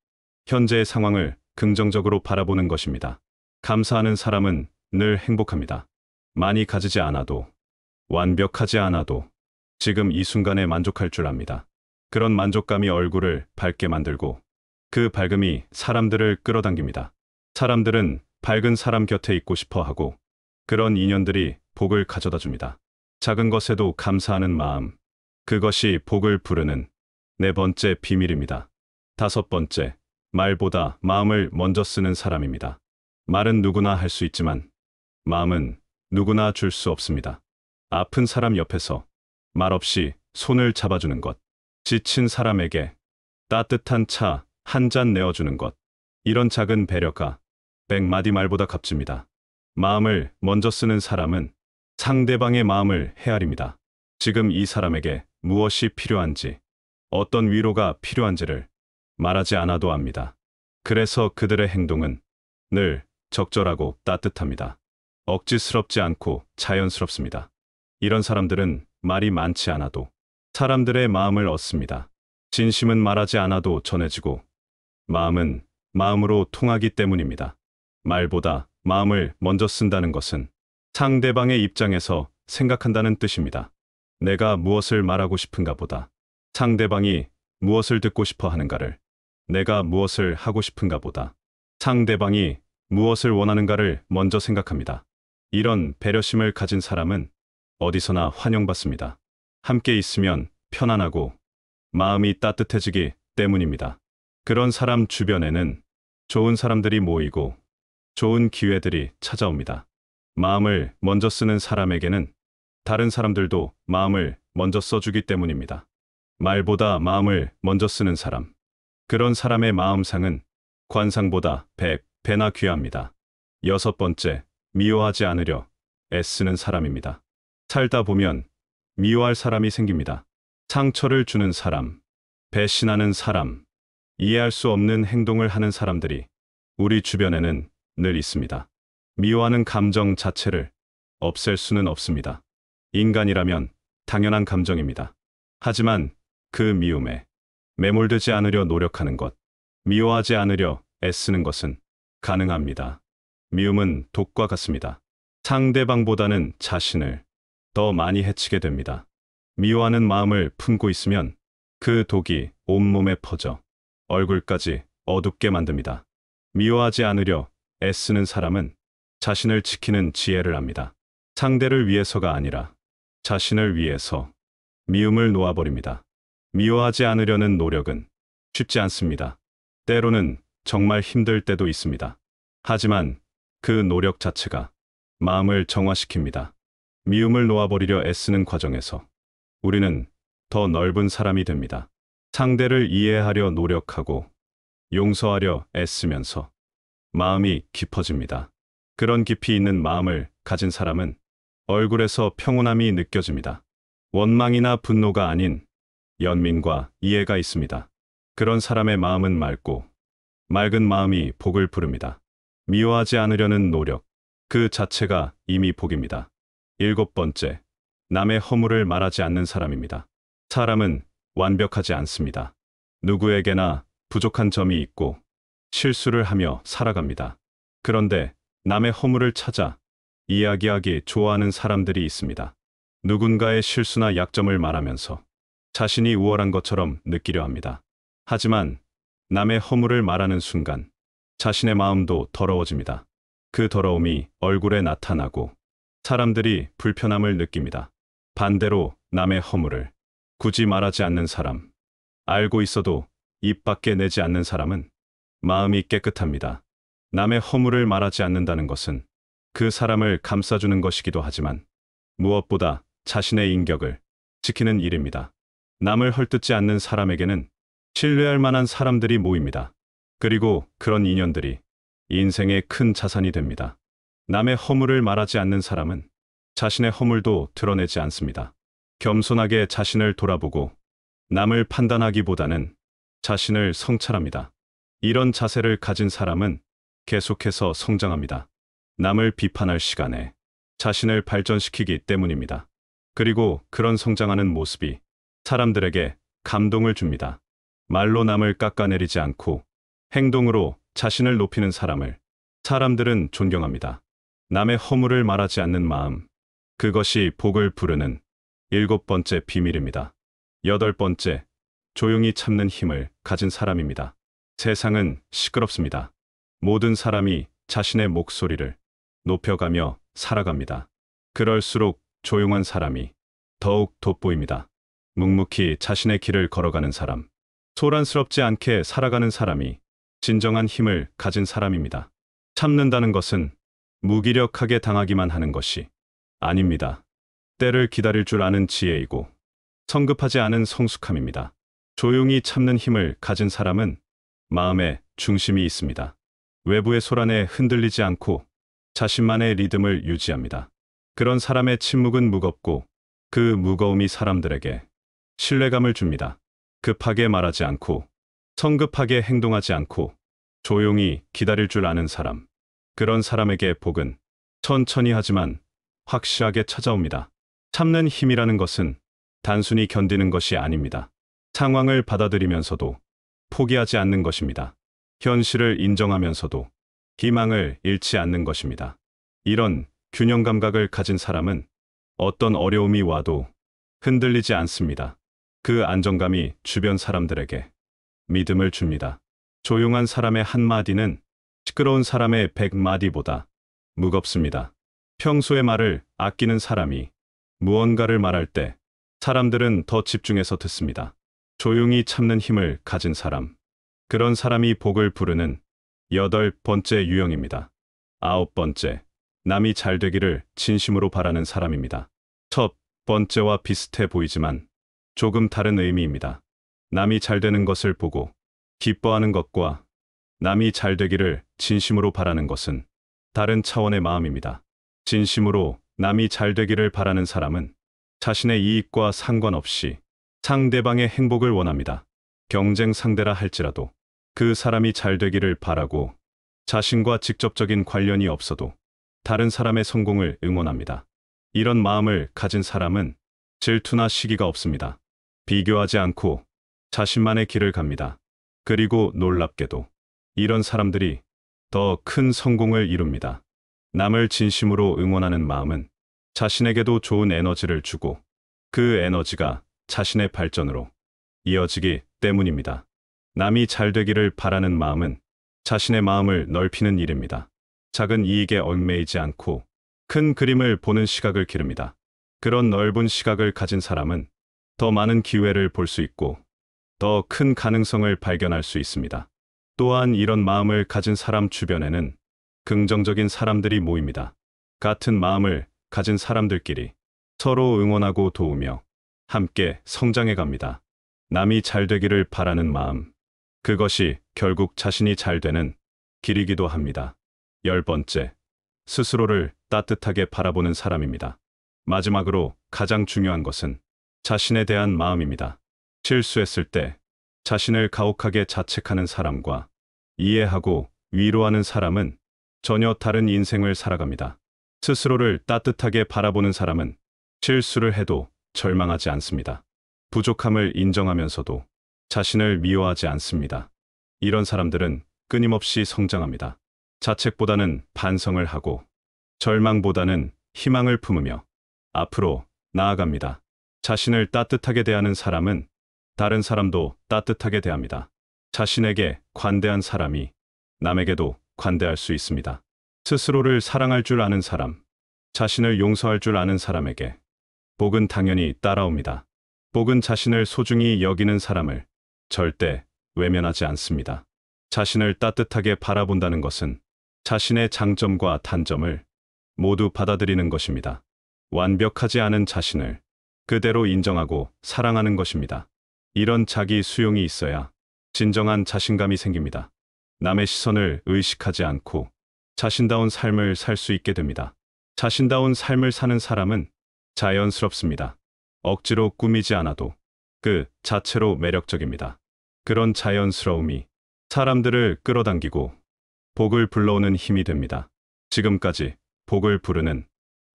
현재의 상황을 긍정적으로 바라보는 것입니다. 감사하는 사람은 늘 행복합니다. 많이 가지지 않아도, 완벽하지 않아도 지금 이 순간에 만족할 줄 압니다. 그런 만족감이 얼굴을 밝게 만들고 그 밝음이 사람들을 끌어당깁니다. 사람들은 밝은 사람 곁에 있고 싶어 하고 그런 인연들이 복을 가져다 줍니다. 작은 것에도 감사하는 마음, 그것이 복을 부르는 네 번째 비밀입니다. 다섯 번째, 말보다 마음을 먼저 쓰는 사람입니다. 말은 누구나 할 수 있지만 마음은 누구나 줄 수 없습니다. 아픈 사람 옆에서 말없이 손을 잡아주는 것, 지친 사람에게 따뜻한 차 한 잔 내어주는 것, 이런 작은 배려가 100마디 말보다 값집니다. 마음을 먼저 쓰는 사람은 상대방의 마음을 헤아립니다. 지금 이 사람에게 무엇이 필요한지, 어떤 위로가 필요한지를 말하지 않아도 압니다. 그래서 그들의 행동은 늘 적절하고 따뜻합니다. 억지스럽지 않고 자연스럽습니다. 이런 사람들은 말이 많지 않아도 사람들의 마음을 얻습니다. 진심은 말하지 않아도 전해지고 마음은 마음으로 통하기 때문입니다. 말보다 마음을 먼저 쓴다는 것은 상대방의 입장에서 생각한다는 뜻입니다. 내가 무엇을 말하고 싶은가 보다 상대방이 무엇을 듣고 싶어 하는가를, 내가 무엇을 하고 싶은가 보다 상대방이 무엇을 원하는가를 먼저 생각합니다. 이런 배려심을 가진 사람은 어디서나 환영받습니다. 함께 있으면 편안하고 마음이 따뜻해지기 때문입니다. 그런 사람 주변에는 좋은 사람들이 모이고 좋은 기회들이 찾아옵니다. 마음을 먼저 쓰는 사람에게는 다른 사람들도 마음을 먼저 써주기 때문입니다. 말보다 마음을 먼저 쓰는 사람, 그런 사람의 마음상은 관상보다 100배나 귀합니다. 여섯 번째, 미워하지 않으려 애쓰는 사람입니다. 살다 보면 미워할 사람이 생깁니다. 상처를 주는 사람, 배신하는 사람, 이해할 수 없는 행동을 하는 사람들이 우리 주변에는 늘 있습니다. 미워하는 감정 자체를 없앨 수는 없습니다. 인간이라면 당연한 감정입니다. 하지만 그 미움에 매몰되지 않으려 노력하는 것, 미워하지 않으려 애쓰는 것은 가능합니다. 미움은 독과 같습니다. 상대방보다는 자신을 더 많이 해치게 됩니다. 미워하는 마음을 품고 있으면 그 독이 온몸에 퍼져 얼굴까지 어둡게 만듭니다. 미워하지 않으려 애쓰는 사람은 자신을 지키는 지혜를 압니다. 상대를 위해서가 아니라 자신을 위해서 미움을 놓아버립니다. 미워하지 않으려는 노력은 쉽지 않습니다. 때로는 정말 힘들 때도 있습니다. 하지만 그 노력 자체가 마음을 정화시킵니다. 미움을 놓아버리려 애쓰는 과정에서 우리는 더 넓은 사람이 됩니다. 상대를 이해하려 노력하고 용서하려 애쓰면서 마음이 깊어집니다. 그런 깊이 있는 마음을 가진 사람은 얼굴에서 평온함이 느껴집니다. 원망이나 분노가 아닌 연민과 이해가 있습니다. 그런 사람의 마음은 맑고 맑은 마음이 복을 부릅니다. 미워하지 않으려는 노력, 그 자체가 이미 복입니다. 일곱 번째, 남의 허물을 말하지 않는 사람입니다. 사람은 완벽하지 않습니다. 누구에게나 부족한 점이 있고 실수를 하며 살아갑니다. 그런데 남의 허물을 찾아 이야기하기 좋아하는 사람들이 있습니다. 누군가의 실수나 약점을 말하면서 자신이 우월한 것처럼 느끼려 합니다. 하지만 남의 허물을 말하는 순간 자신의 마음도 더러워집니다. 그 더러움이 얼굴에 나타나고 사람들이 불편함을 느낍니다. 반대로 남의 허물을 굳이 말하지 않는 사람, 알고 있어도 입 밖에 내지 않는 사람은 마음이 깨끗합니다. 남의 허물을 말하지 않는다는 것은 그 사람을 감싸주는 것이기도 하지만 무엇보다 자신의 인격을 지키는 일입니다. 남을 헐뜯지 않는 사람에게는 신뢰할 만한 사람들이 모입니다. 그리고 그런 인연들이 인생의 큰 자산이 됩니다. 남의 허물을 말하지 않는 사람은 자신의 허물도 드러내지 않습니다. 겸손하게 자신을 돌아보고 남을 판단하기보다는 자신을 성찰합니다. 이런 자세를 가진 사람은 계속해서 성장합니다. 남을 비판할 시간에 자신을 발전시키기 때문입니다. 그리고 그런 성장하는 모습이 사람들에게 감동을 줍니다. 말로 남을 깎아내리지 않고 행동으로 자신을 높이는 사람을 사람들은 존경합니다. 남의 허물을 말하지 않는 마음, 그것이 복을 부르는 7번째 비밀입니다. 8번째, 조용히 참는 힘을 가진 사람입니다. 세상은 시끄럽습니다. 모든 사람이 자신의 목소리를 높여가며 살아갑니다. 그럴수록 조용한 사람이 더욱 돋보입니다. 묵묵히 자신의 길을 걸어가는 사람, 소란스럽지 않게 살아가는 사람이 진정한 힘을 가진 사람입니다. 참는다는 것은 무기력하게 당하기만 하는 것이 아닙니다. 때를 기다릴 줄 아는 지혜이고 성급하지 않은 성숙함입니다. 조용히 참는 힘을 가진 사람은 마음에 중심이 있습니다. 외부의 소란에 흔들리지 않고 자신만의 리듬을 유지합니다. 그런 사람의 침묵은 무겁고 그 무거움이 사람들에게 신뢰감을 줍니다. 급하게 말하지 않고 성급하게 행동하지 않고 조용히 기다릴 줄 아는 사람. 그런 사람에게 복은 천천히 하지만 확실하게 찾아옵니다. 참는 힘이라는 것은 단순히 견디는 것이 아닙니다. 상황을 받아들이면서도 포기하지 않는 것입니다. 현실을 인정하면서도 희망을 잃지 않는 것입니다. 이런 균형 감각을 가진 사람은 어떤 어려움이 와도 흔들리지 않습니다. 그 안정감이 주변 사람들에게 믿음을 줍니다. 조용한 사람의 한마디는 시끄러운 사람의 100마디보다 무겁습니다. 평소에 말을 아끼는 사람이 무언가를 말할 때 사람들은 더 집중해서 듣습니다. 조용히 참는 힘을 가진 사람. 그런 사람이 복을 부르는 8번째 유형입니다. 9번째, 남이 잘 되기를 진심으로 바라는 사람입니다. 첫 번째와 비슷해 보이지만 조금 다른 의미입니다. 남이 잘 되는 것을 보고 기뻐하는 것과 남이 잘 되기를 진심으로 바라는 것은 다른 차원의 마음입니다. 진심으로 남이 잘 되기를 바라는 사람은 자신의 이익과 상관없이 상대방의 행복을 원합니다. 경쟁 상대라 할지라도 그 사람이 잘 되기를 바라고 자신과 직접적인 관련이 없어도 다른 사람의 성공을 응원합니다. 이런 마음을 가진 사람은 질투나 시기가 없습니다. 비교하지 않고 자신만의 길을 갑니다. 그리고 놀랍게도 이런 사람들이 더 큰 성공을 이룹니다. 남을 진심으로 응원하는 마음은 자신에게도 좋은 에너지를 주고 그 에너지가 자신의 발전으로 이어지기 때문입니다. 남이 잘 되기를 바라는 마음은 자신의 마음을 넓히는 일입니다. 작은 이익에 얽매이지 않고 큰 그림을 보는 시각을 기릅니다. 그런 넓은 시각을 가진 사람은 더 많은 기회를 볼 수 있고 더 큰 가능성을 발견할 수 있습니다. 또한 이런 마음을 가진 사람 주변에는 긍정적인 사람들이 모입니다. 같은 마음을 가진 사람들끼리 서로 응원하고 도우며 함께 성장해 갑니다. 남이 잘 되기를 바라는 마음. 그것이 결국 자신이 잘 되는 길이기도 합니다. 10번째, 스스로를 따뜻하게 바라보는 사람입니다. 마지막으로 가장 중요한 것은 자신에 대한 마음입니다. 실수했을 때 자신을 가혹하게 자책하는 사람과 이해하고 위로하는 사람은 전혀 다른 인생을 살아갑니다. 스스로를 따뜻하게 바라보는 사람은 실수를 해도 절망하지 않습니다. 부족함을 인정하면서도 자신을 미워하지 않습니다. 이런 사람들은 끊임없이 성장합니다. 자책보다는 반성을 하고 절망보다는 희망을 품으며 앞으로 나아갑니다. 자신을 따뜻하게 대하는 사람은 다른 사람도 따뜻하게 대합니다. 자신에게 관대한 사람이 남에게도 관대할 수 있습니다. 스스로를 사랑할 줄 아는 사람, 자신을 용서할 줄 아는 사람에게 복은 당연히 따라옵니다. 복은 자신을 소중히 여기는 사람을 절대 외면하지 않습니다. 자신을 따뜻하게 바라본다는 것은 자신의 장점과 단점을 모두 받아들이는 것입니다. 완벽하지 않은 자신을 그대로 인정하고 사랑하는 것입니다. 이런 자기 수용이 있어야 진정한 자신감이 생깁니다. 남의 시선을 의식하지 않고 자신다운 삶을 살 수 있게 됩니다. 자신다운 삶을 사는 사람은 자연스럽습니다. 억지로 꾸미지 않아도 그 자체로 매력적입니다. 그런 자연스러움이 사람들을 끌어당기고 복을 불러오는 힘이 됩니다. 지금까지 복을 부르는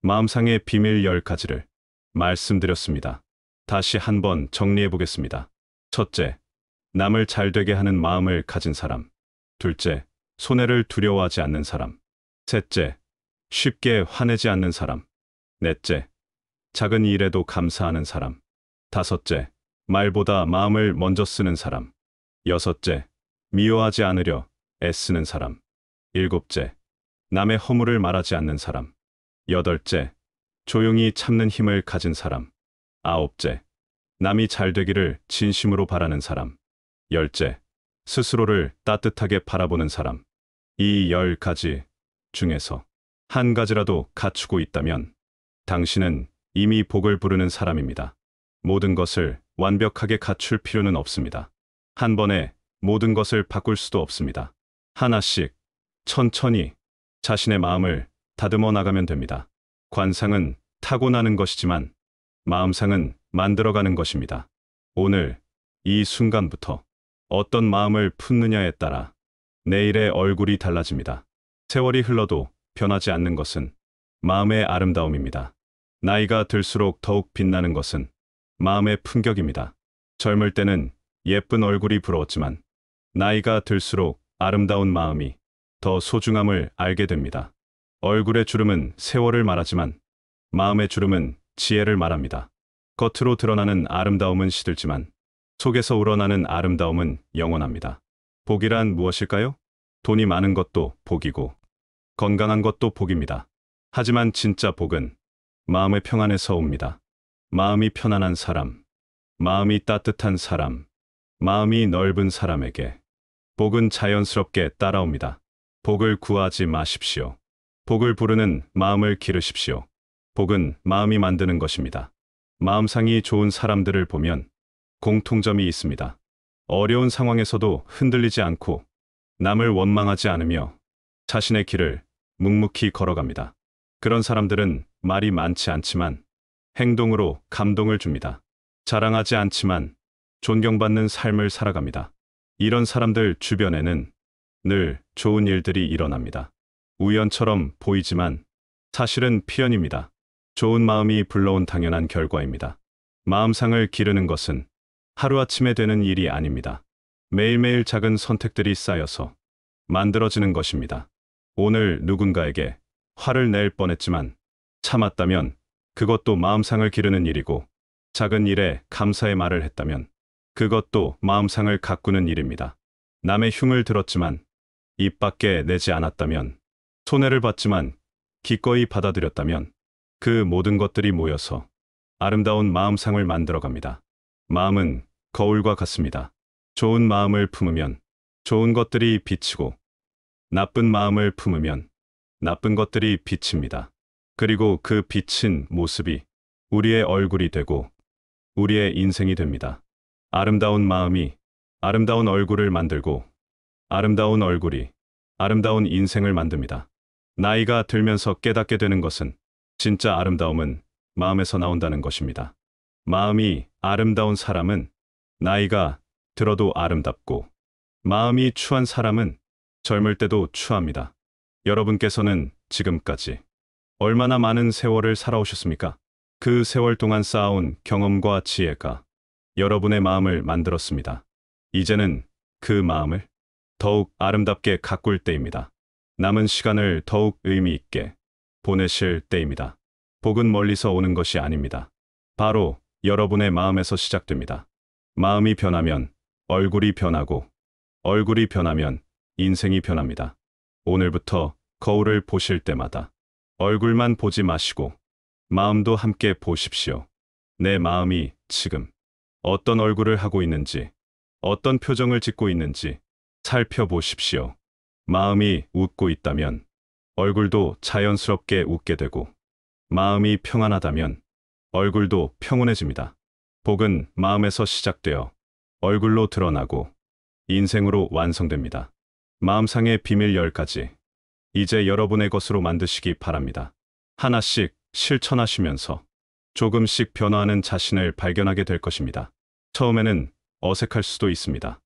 마음상의 비밀 10가지를 말씀드렸습니다. 다시 한번 정리해 보겠습니다. 첫째, 남을 잘되게 하는 마음을 가진 사람. 둘째, 손해를 두려워하지 않는 사람. 셋째, 쉽게 화내지 않는 사람. 넷째, 작은 일에도 감사하는 사람. 다섯째, 말보다 마음을 먼저 쓰는 사람. 여섯째, 미워하지 않으려 애쓰는 사람. 일곱째, 남의 허물을 말하지 않는 사람. 여덟째, 조용히 참는 힘을 가진 사람. 아홉째, 남이 잘 되기를 진심으로 바라는 사람. 열째, 스스로를 따뜻하게 바라보는 사람. 이 10가지 중에서 한 가지라도 갖추고 있다면 당신은 이미 복을 부르는 사람입니다. 모든 것을 완벽하게 갖출 필요는 없습니다. 한 번에 모든 것을 바꿀 수도 없습니다. 하나씩 천천히 자신의 마음을 다듬어 나가면 됩니다. 관상은 타고나는 것이지만 마음상은 만들어가는 것입니다. 오늘 이 순간부터 어떤 마음을 품느냐에 따라 내일의 얼굴이 달라집니다. 세월이 흘러도 변하지 않는 것은 마음의 아름다움입니다. 나이가 들수록 더욱 빛나는 것은 마음의 품격입니다. 젊을 때는 예쁜 얼굴이 부러웠지만 나이가 들수록 아름다운 마음이 더 소중함을 알게 됩니다. 얼굴의 주름은 세월을 말하지만 마음의 주름은 지혜를 말합니다. 겉으로 드러나는 아름다움은 시들지만 속에서 우러나는 아름다움은 영원합니다. 복이란 무엇일까요? 돈이 많은 것도 복이고 건강한 것도 복입니다. 하지만 진짜 복은 마음의 평안에서 옵니다. 마음이 편안한 사람, 마음이 따뜻한 사람, 마음이 넓은 사람에게 복은 자연스럽게 따라옵니다. 복을 구하지 마십시오. 복을 부르는 마음을 기르십시오. 복은 마음이 만드는 것입니다. 마음상이 좋은 사람들을 보면 공통점이 있습니다. 어려운 상황에서도 흔들리지 않고 남을 원망하지 않으며 자신의 길을 묵묵히 걸어갑니다. 그런 사람들은 말이 많지 않지만 행동으로 감동을 줍니다. 자랑하지 않지만 존경받는 삶을 살아갑니다. 이런 사람들 주변에는 늘 좋은 일들이 일어납니다. 우연처럼 보이지만 사실은 필연입니다. 좋은 마음이 불러온 당연한 결과입니다. 마음상을 기르는 것은 하루아침에 되는 일이 아닙니다. 매일매일 작은 선택들이 쌓여서 만들어지는 것입니다. 오늘 누군가에게 화를 낼 뻔했지만 참았다면 그것도 마음상을 기르는 일이고, 작은 일에 감사의 말을 했다면 그것도 마음상을 가꾸는 일입니다. 남의 흉을 들었지만 입 밖에 내지 않았다면, 손해를 봤지만 기꺼이 받아들였다면 그 모든 것들이 모여서 아름다운 마음상을 만들어갑니다. 마음은 거울과 같습니다. 좋은 마음을 품으면 좋은 것들이 비치고 나쁜 마음을 품으면 나쁜 것들이 비칩니다. 그리고 그 비친 모습이 우리의 얼굴이 되고 우리의 인생이 됩니다. 아름다운 마음이 아름다운 얼굴을 만들고 아름다운 얼굴이 아름다운 인생을 만듭니다. 나이가 들면서 깨닫게 되는 것은 진짜 아름다움은 마음에서 나온다는 것입니다. 마음이 아름다운 사람은 나이가 들어도 아름답고, 마음이 추한 사람은 젊을 때도 추합니다. 여러분께서는 지금까지 얼마나 많은 세월을 살아오셨습니까? 그 세월 동안 쌓아온 경험과 지혜가 여러분의 마음을 만들었습니다. 이제는 그 마음을 더욱 아름답게 가꿀 때입니다. 남은 시간을 더욱 의미 있게 보내실 때입니다. 복은 멀리서 오는 것이 아닙니다. 바로 여러분의 마음에서 시작됩니다. 마음이 변하면 얼굴이 변하고, 얼굴이 변하면 인생이 변합니다. 오늘부터 거울을 보실 때마다 얼굴만 보지 마시고 마음도 함께 보십시오. 내 마음이 지금 어떤 얼굴을 하고 있는지, 어떤 표정을 짓고 있는지 살펴보십시오. 마음이 웃고 있다면 얼굴도 자연스럽게 웃게 되고, 마음이 평안하다면 얼굴도 평온해집니다. 복은 마음에서 시작되어 얼굴로 드러나고 인생으로 완성됩니다. 마음상의 비밀 10가지, 이제 여러분의 것으로 만드시기 바랍니다. 하나씩 실천하시면서 조금씩 변화하는 자신을 발견하게 될 것입니다. 처음에는 어색할 수도 있습니다.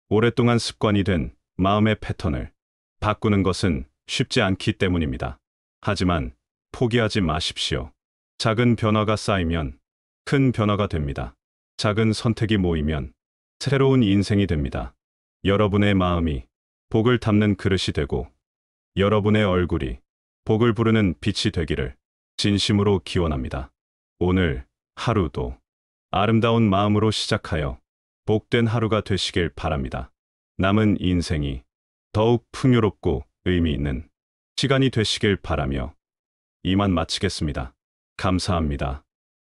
오랫동안 습관이 된 마음의 패턴을 바꾸는 것은 쉽지 않기 때문입니다. 하지만 포기하지 마십시오. 작은 변화가 쌓이면 큰 변화가 됩니다. 작은 선택이 모이면 새로운 인생이 됩니다. 여러분의 마음이 복을 담는 그릇이 되고 여러분의 얼굴이 복을 부르는 빛이 되기를 진심으로 기원합니다. 오늘 하루도 아름다운 마음으로 시작하여 복된 하루가 되시길 바랍니다. 남은 인생이 더욱 풍요롭고 의미 있는 시간이 되시길 바라며 이만 마치겠습니다. 감사합니다.